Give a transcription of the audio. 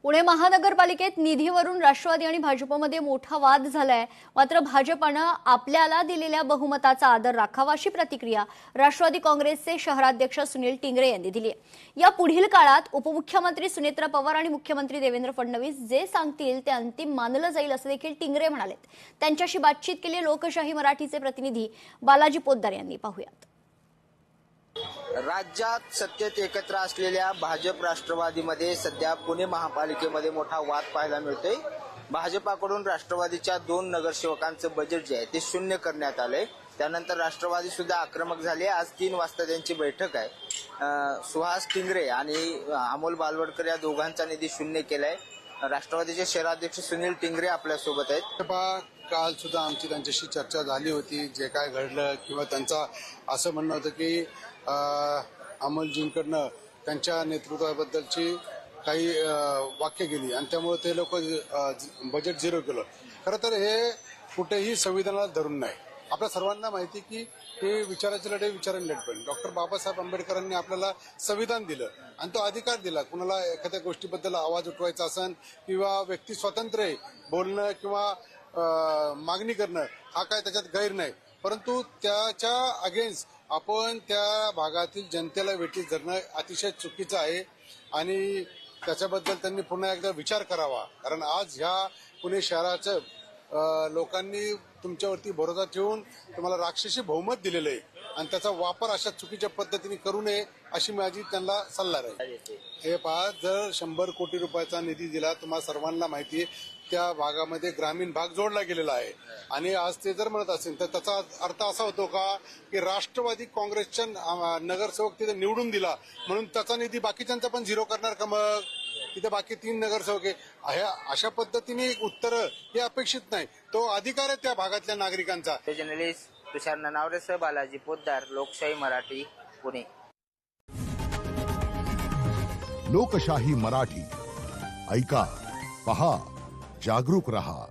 पुणे महानगरपालिकेत निधीवरून राष्ट्रवादी आणि भाजपमध्ये मोठा वाद झालाय। मात्र भाजपनं आपल्याला दिलेल्या बहुमताचा आदर राखावा अशी प्रतिक्रिया राष्ट्रवादी काँग्रेसचे शहराध्यक्ष सुनील टिंगरे यांनी दिली आहे। या पुढील काळात उपमुख्यमंत्री सुनेत्रा पवार आणि मुख्यमंत्री देवेंद्र फडणवीस जे सांगतील ते अंतिम मानलं जाईल असं देखील टिंगरे म्हणाले। त्यांच्याशी बातचीत केली लोकशाही मराठीचे प्रतिनिधी बालाजी पोद्दार यांनी। पाहूयात। राज्यात सत्तेत एकत्र असलेल्या भाजप राष्ट्रवादीमध्ये सध्या पुणे महापालिकेमध्ये मोठा वाद पाहायला मिळतोय। भाजपाकडून राष्ट्रवादीच्या 2 नगरसेवकांचं बजेट जे आहे ते शून्य करण्यात आलंय। त्यानंतर राष्ट्रवादी सुद्धा आक्रमक झाले। आज 3 वाजता त्यांची बैठक आहे। सुहास टिंगरे आणि अमोल बालवडकर या दोघांचा निधी शून्य केलाय। राष्ट्रवादीचे शहराध्यक्ष सुनील टिंगरे आपल्या सोबत आहेत। काल सुद्धा आमची त्यांच्याशी चर्चा झाली होती। जे काय घडलं किंवा त्यांचा असं म्हणणं होतं की अमोलजींकडनं त्यांच्या नेतृत्वाबद्दलची काही वाक्य गेली आणि त्यामुळे ते लोक बजेट झिरो केलं। खरं तर हे कुठेही संविधानाला धरून नाही। आपल्या सर्वांना माहिती की हे विचाराचे लढे विचाराने लढपण। डॉक्टर बाबासाहेब आंबेडकरांनी आपल्याला संविधान दिलं आणि तो अधिकार दिला। कुणाला एखाद्या गोष्टीबद्दल आवाज उठवायचा असेल किंवा व्यक्ती स्वातंत्र्य बोलणं किंवा मागणी करणं हा काय त्याच्यात गैर नाही। परंतु त्याच्या अगेन्स्ट आपण त्या भागातील जनतेला वेठीस धरणं अतिशय चुकीचं आहे आणि त्याच्याबद्दल त्यांनी पुन्हा एकदा विचार करावा। कारण आज ह्या पुणे शहराचं लोकांनी तुमच्यावरती भरोसा ठेवून तुम्हाला राक्षसी बहुमत दिलेलं आहे आणि त्याचा वापर अशा चुकीच्या पद्धतीने करू नये अशी माझी त्यांना सल्ला राहील। हे पहा, जर 100 कोटी रुपयाचा निधी दिला, तुम्हाला सर्वांना माहिती आहे त्या भागामध्ये ग्रामीण भाग जोडला गेलेला आहे आणि आज ते जर म्हणत असेल तर त्याचा अर्थ असा होतो का की राष्ट्रवादी काँग्रेसच्या नगरसेवक तिथे निवडून दिला म्हणून त्याचा निधी बाकीच्यांचा पण झिरो करणार का? मग तिथे बाकी 3 नगरसेवक आहे। अशा पद्धतीने उत्तर हे अपेक्षित नाही। तो अधिकार आहे त्या भागातल्या नागरिकांचा। जर्नलिस्ट तुषार ननावरेसह बालाजी पोद्दार, लोकशाही मराठी, पुणे। लोकशाही मराठी ऐका, पहा, जागरूक रहा।